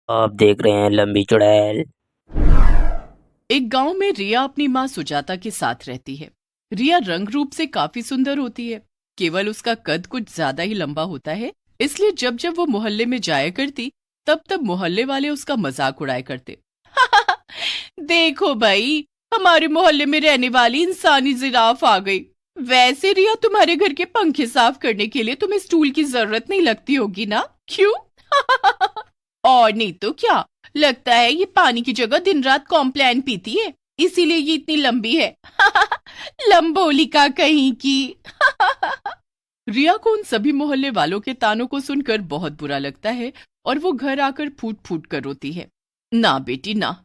आप देख रहे हैं लंबी चुड़ैल। एक गांव में रिया अपनी माँ सुजाता के साथ रहती है। रिया रंग रूप से काफी सुंदर होती है। केवल उसका कद कुछ ज्यादा ही लंबा होता है, इसलिए जब जब वो मोहल्ले में जाया करती तब तब मोहल्ले वाले उसका मजाक उड़ाया करते। देखो भाई, हमारे मोहल्ले में रहने वाली इंसानी जिराफ आ गई। वैसे रिया, तुम्हारे घर के पंखे साफ करने के लिए तुम्हें स्टूल की जरूरत नहीं लगती होगी ना? क्यों? और नहीं तो क्या, लगता है ये पानी की जगह दिन रात कॉम्प्लान पीती है, इसीलिए ये इतनी लंबी है। लंबोलिका कहीं की। रिया को उन सभी मोहल्ले वालों के तानों को सुनकर बहुत बुरा लगता है और वो घर आकर फूट फूट कर रोती है। ना बेटी ना,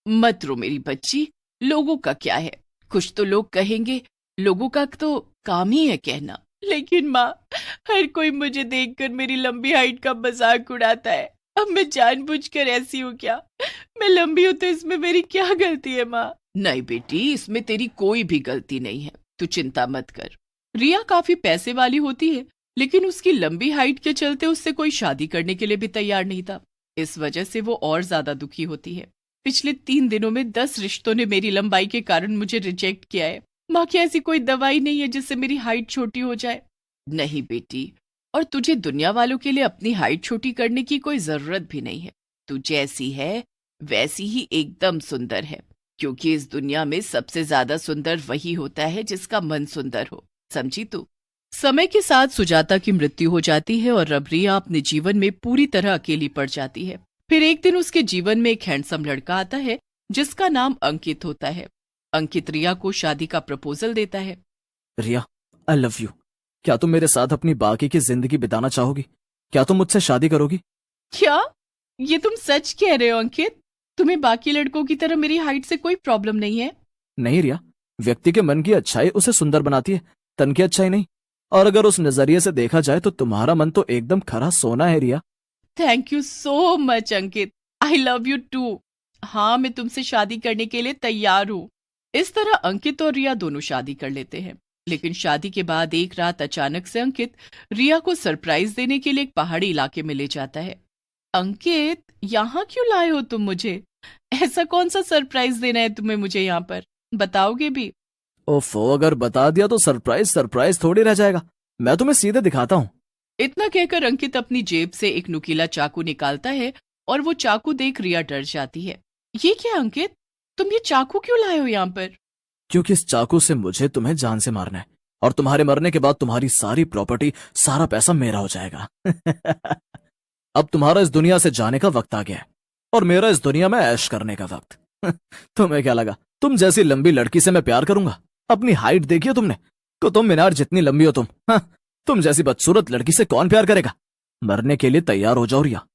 मत रो मेरी बच्ची। लोगों का क्या है, कुछ तो लोग कहेंगे, लोगों का तो काम ही है कहना। लेकिन माँ, हर कोई मुझे देखकर मेरी लंबी हाइट का मजाक उड़ाता है। अब मैं जानबूझकर ऐसी हूँ क्या? मैं लंबी हूं तो इसमें मेरी क्या गलती है माँ? नहीं बेटी, इसमें तेरी कोई भी गलती नहीं है, तू चिंता मत कर। रिया काफी पैसे वाली होती है, लेकिन उसकी लंबी हाइट के चलते उससे कोई शादी करने के लिए भी तैयार नहीं था। इस वजह से वो और ज्यादा दुखी होती है। पिछले 3 दिनों में 10 रिश्तों ने मेरी लंबाई के कारण मुझे रिजेक्ट किया है। माँ, क्या ऐसी कोई दवाई नहीं है जिससे मेरी हाइट छोटी हो जाए? नहीं बेटी, और तुझे दुनिया वालों के लिए अपनी हाइट छोटी करने की कोई जरूरत भी नहीं है। तू जैसी है वैसी ही एकदम सुंदर है, क्योंकि इस दुनिया में सबसे ज्यादा सुंदर वही होता है जिसका मन सुंदर हो। समझी तू? समय के साथ सुजाता की मृत्यु हो जाती है और अब रिया अपने जीवन में पूरी तरह अकेली पड़ जाती है। फिर एक दिन उसके जीवन में एक हैंडसम लड़का आता है जिसका नाम अंकित होता है। अंकित रिया को शादी का प्रपोजल देता है। रिया, आई लव यू। क्या तुम मेरे साथ अपनी बाकी की जिंदगी बिताना चाहोगी? क्या तुम मुझसे शादी करोगी? क्या? ये तुम सच कह रहे हो अंकित? तुम्हें बाकी लड़कों की तरह मेरी हाइट से कोई प्रॉब्लम नहीं है? नहीं रिया, व्यक्ति के मन की अच्छाई उसे सुंदर बनाती है, तन की अच्छाई नहीं। और अगर उस नजरिए से देखा जाए तो तुम्हारा मन तो एकदम खरा सोना है Riya. Thank you so much Ankit. I love you too. हाँ, मैं तुमसे शादी करने के लिए तैयार हूँ। इस तरह अंकित और रिया दोनों शादी कर लेते हैं। लेकिन शादी के बाद एक रात अचानक से अंकित रिया को सरप्राइज देने के लिए एक पहाड़ी इलाके में ले जाता है। अंकित, यहाँ क्यों लाए हो तुम मुझे? ऐसा कौन सा सरप्राइज देना है तुम्हें मुझे यहाँ पर? बताओगे भी? ओफो, अगर बता दिया तो सरप्राइज सरप्राइज थोड़ी रह जाएगा। मैं तुम्हें सीधे दिखाता हूँ। इतना कहकर अंकित अपनी जेब से एक नुकीला चाकू निकालता है और वो चाकू देख रिया डर जाती है। ये क्या अंकित, तुम ये चाकू क्यों लाए हो यहाँ पर? क्योंकि इस चाकू से मुझे तुम्हें जान से मारना है, और तुम्हारे मरने के बाद तुम्हारी सारी प्रॉपर्टी, सारा पैसा मेरा हो जाएगा। अब तुम्हारा इस दुनिया से जाने का वक्त आ गया है और मेरा इस दुनिया में ऐश करने का वक्त। तुम्हें क्या लगा तुम जैसी लंबी लड़की से मैं प्यार करूंगा? अपनी हाइट देखी है तुमने? कुतुब मीनार जितनी लंबी हो तुम। हाँ, तुम जैसी बदसूरत लड़की से कौन प्यार करेगा? मरने के लिए तैयार हो जाओ रिया।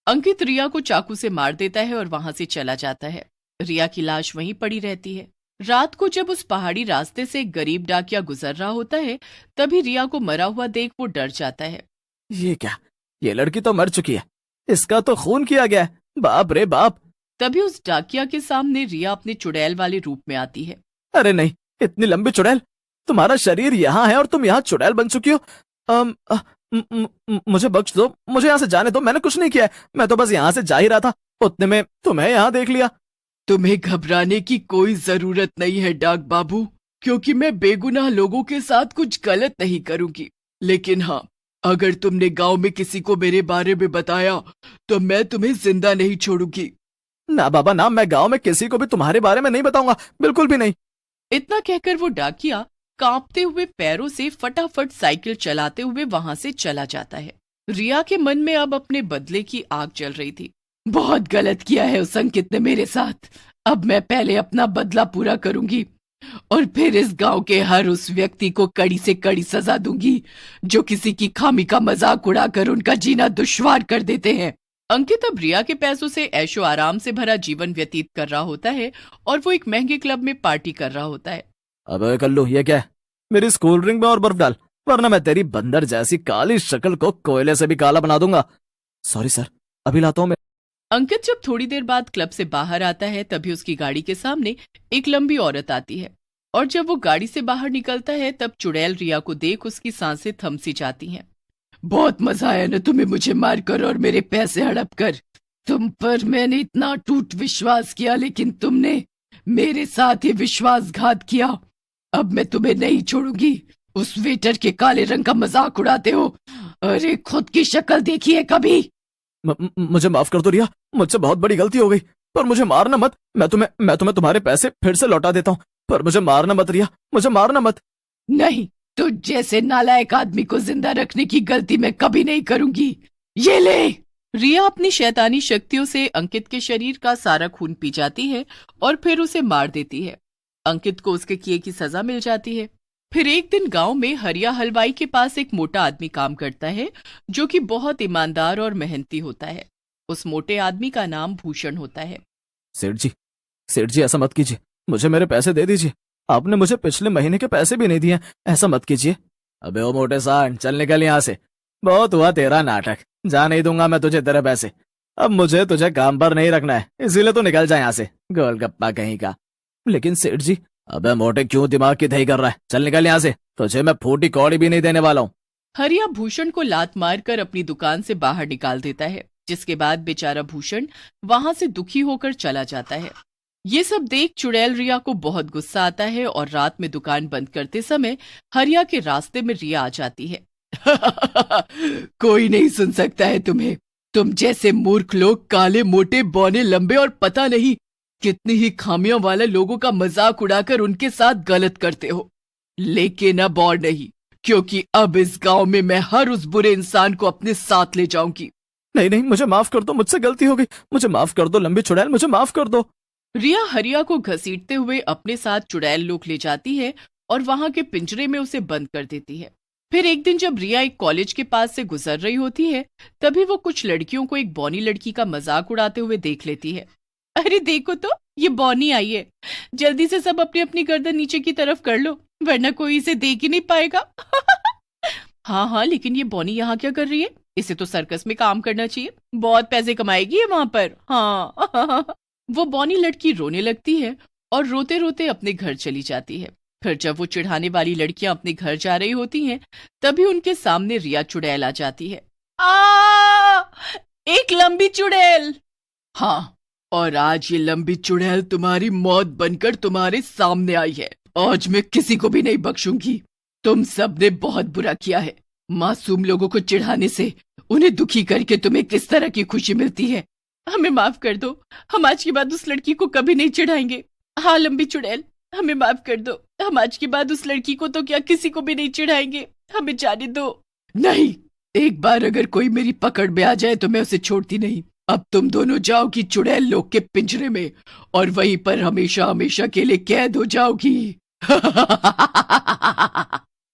अंकित रिया को चाकू से मार देता है और वहां से चला जाता है। रिया की लाश वहीं पड़ी रहती है। रात को जब उस पहाड़ी रास्ते से एक गरीब डाकिया गुजर रहा होता है, तभी रिया को मरा हुआ देख वो डर जाता है। ये क्या? ये लड़की तो मर चुकी है, इसका तो खून किया गया है। बाप रे बाप। तभी उस डाकिया के सामने रिया अपने चुड़ैल वाले रूप में आती है। अरे नहीं, इतनी लंबी चुड़ैल! तुम्हारा शरीर यहाँ है और तुम यहाँ चुड़ैल बन चुकी हो। मुझे बख्श दो, मुझे यहाँ से जाने दो। मैंने कुछ नहीं किया है, मैं तो बस यहाँ से जा ही रहा था, उतने में तुम्हें यहाँ देख लिया। तुम्हें घबराने की कोई जरूरत नहीं है डाक बाबू, क्योंकि मैं बेगुनाह लोगों के साथ कुछ गलत नहीं करूंगी। लेकिन हाँ, अगर तुमने गांव में किसी को मेरे बारे में बताया तो मैं तुम्हें जिंदा नहीं छोड़ूंगी। ना बाबा ना, मैं गांव में किसी को भी तुम्हारे बारे में नहीं बताऊंगा, बिल्कुल भी नहीं। इतना कहकर वो डाकिया कांपते हुए पैरों से फटाफट साइकिल चलाते हुए वहां से चला जाता है। रिया के मन में अब अपने बदले की आग जल रही थी। बहुत गलत किया है उस अंकित ने मेरे साथ। अब मैं पहले अपना बदला पूरा करूंगी और फिर इस गांव के हर उस व्यक्ति को कड़ी से कड़ी सजा दूंगी जो किसी की खामी का मजाक उड़ाकर उनका जीना दुश्वार कर देते हैं। अंकित अब रिया के पैसों से ऐशो आराम से भरा जीवन व्यतीत कर रहा होता है और वो एक महंगे क्लब में पार्टी कर रहा होता है। अबे कल्लू, ये क्या है? मेरी स्कूल ड्रिंक में और बर्फ डाल, वरना मैं तेरी बंदर जैसी काली शक्ल को कोयले से भी काला बना दूंगा। सॉरी सर, अभी लाता हूँ मैं। अंकित जब थोड़ी देर बाद क्लब से बाहर आता है, तभी उसकी गाड़ी के सामने एक लंबी औरत आती है और जब वो गाड़ी से बाहर निकलता है तब चुड़ैल रिया को देख उसकी सांसें थम सी जाती हैं। बहुत मजा आया ना तुम्हें मुझे मारकर और मेरे पैसे हड़प कर। तुम पर मैंने इतना टूट विश्वास किया, लेकिन तुमने मेरे साथ ही विश्वासघात किया। अब मैं तुम्हें नहीं छोड़ूंगी। उस वेटर के काले रंग का मजाक उड़ाते हो। अरे खुद की शक्ल देखी है कभी? मुझे माफ कर दो रिया, मुझसे बहुत बड़ी गलती हो गई, पर मुझे मारना मत। मैं तुम्हें तुम्हारे पैसे फिर से लौटा देता हूँ, पर मुझे मारना मत रिया, मुझे मारना मत। नहीं, तो जैसे नालायक आदमी को जिंदा रखने की गलती मैं कभी नहीं करूंगी। ये ले। रिया अपनी शैतानी शक्तियों से अंकित के शरीर का सारा खून पी जाती है और फिर उसे मार देती है। अंकित को उसके किए की सजा मिल जाती है। फिर एक दिन गांव में हरिया हलवाई के पास एक मोटा आदमी काम करता है, जो कि बहुत ईमानदार और मेहनती होता है। उस मोटे आदमी का नाम भूषण होता है। सेठ जी ऐसा मत कीजिए, मुझे मेरे पैसे दे दीजिए। आपने मुझे पिछले महीने के पैसे भी नहीं दिए, ऐसा मत कीजिए। अबे ओ मोटे सांड, चल निकल यहाँ से। बहुत हुआ तेरा नाटक, जा नहीं दूंगा मैं तुझे तेरे पैसे। अब मुझे तुझे काम पर नहीं रखना है, इसीलिए तो निकल जा यहाँ से, गोलगप्पा कहीं का। लेकिन सेठ जी। अबे मोटे, क्यों दिमाग की दही कर रहा है? चल निकल यहाँ से, तुझे मैं फूटी कौड़ी भी नहीं देने वाला हूँ। हरिया भूषण को लात मारकर अपनी दुकान से बाहर निकाल देता है, जिसके बाद बेचारा भूषण वहां से दुखी होकर चला जाता है। ये सब देख चुड़ैल रिया को बहुत गुस्सा आता है और रात में दुकान बंद करते समय हरिया के रास्ते में रिया आ जाती है। कोई नहीं सुन सकता है तुम्हें। तुम जैसे मूर्ख लोग काले मोटे बौने लंबे और पता नहीं कितनी ही खामियों वाले लोगों का मजाक उड़ाकर उनके साथ गलत करते हो। लेकिन अब और नहीं, क्योंकि अब इस गांव में मैं हर उस बुरे इंसान को अपने साथ ले जाऊंगी। नहीं नहीं, मुझे माफ कर दो, मुझसे गलती हो गई, मुझे माफ कर दो लंबी चुड़ैल, मुझे माफ कर दो। रिया हरिया को घसीटते हुए अपने साथ चुड़ैल लोक ले जाती है और वहां के पिंजरे में उसे बंद कर देती है। फिर एक दिन जब रिया एक कॉलेज के पास से गुजर रही होती है, तभी वो कुछ लड़कियों को एक बौनी लड़की का मजाक उड़ाते हुए देख लेती है। अरे देखो तो, ये बौनी आई है। जल्दी से सब अपनी अपनी गर्दन नीचे की तरफ कर लो, वरना कोई इसे देख ही नहीं पाएगा। हाँ, लेकिन ये बौनी यहाँ क्या कर रही है? इसे तो सर्कस में काम करना चाहिए, बहुत पैसे कमाएगी ये वहां पर। हाँ। वो बौनी लड़की रोने लगती है और रोते रोते अपने घर चली जाती है। फिर जब वो चिढ़ाने वाली लड़कियां अपने घर जा रही होती हैं, तभी उनके सामने रिया चुड़ैल आ जाती है। एक लंबी चुड़ैल। हाँ, और आज ये लंबी चुड़ैल तुम्हारी मौत बनकर तुम्हारे सामने आई है। आज मैं किसी को भी नहीं बख्शूंगी। तुम सबने बहुत बुरा किया है। मासूम लोगों को चिढ़ाने से, उन्हें दुखी करके तुम्हें किस तरह की खुशी मिलती है? हमें माफ कर दो, हम आज के बाद उस लड़की को कभी नहीं चिढ़ाएंगे। हाँ लंबी चुड़ैल, हमें माफ कर दो, हम आज के बाद उस लड़की को तो क्या किसी को भी नहीं चिढ़ाएंगे, हमें जाने दो। नहीं, एक बार अगर कोई मेरी पकड़ में आ जाए तो मैं उसे छोड़ती नहीं। अब तुम दोनों जाओगी चुड़ैल लोग के पिंजरे में और वहीं पर हमेशा हमेशा के लिए कैद हो जाओगी।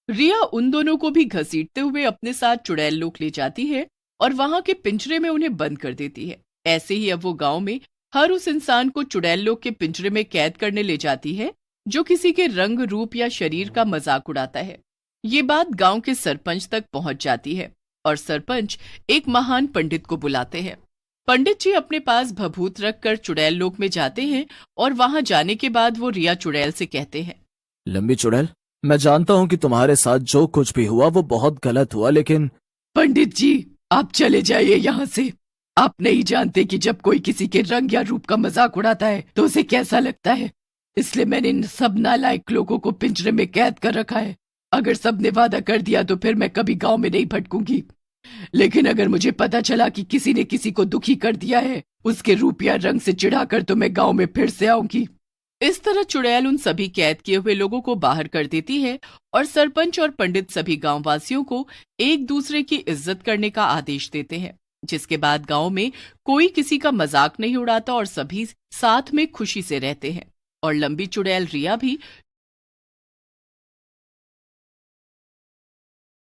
रिया उन दोनों को भी घसीटते हुए अपने साथ चुड़ैल लोग ले जाती है और वहां के पिंजरे में उन्हें बंद कर देती है। ऐसे ही अब वो गांव में हर उस इंसान को चुड़ैल लोग के पिंजरे में कैद करने ले जाती है जो किसी के रंग रूप या शरीर का मजाक उड़ाता है। ये बात गांव के सरपंच तक पहुंच जाती है और सरपंच एक महान पंडित को बुलाते हैं। पंडित जी अपने पास भभूत रखकर चुड़ैल लोक में जाते हैं और वहां जाने के बाद वो रिया चुड़ैल से कहते हैं, लंबी चुड़ैल, मैं जानता हूँ कि तुम्हारे साथ जो कुछ भी हुआ वो बहुत गलत हुआ, लेकिन पंडित जी आप चले जाइए यहाँ से। आप नहीं जानते कि जब कोई किसी के रंग या रूप का मजाक उड़ाता है तो उसे कैसा लगता है। इसलिए मैंने इन सब नालायक लोगों को पिंजरे में कैद कर रखा है। अगर सबने वादा कर दिया तो फिर मैं कभी गांव में नहीं भटकूंगी, लेकिन अगर मुझे पता चला कि किसी ने किसी को दुखी कर दिया है उसके रूप या रंग से चिढ़ाकर, तो मैं गांव में फिर से आऊंगी। इस तरह चुड़ैल उन सभी कैद किए हुए लोगों को बाहर कर देती है और सरपंच और पंडित सभी गांव वासियों को एक दूसरे की इज्जत करने का आदेश देते हैं, जिसके बाद गांव में कोई किसी का मजाक नहीं उड़ाता और सभी साथ में खुशी से रहते हैं। और लंबी चुड़ैल रिया भी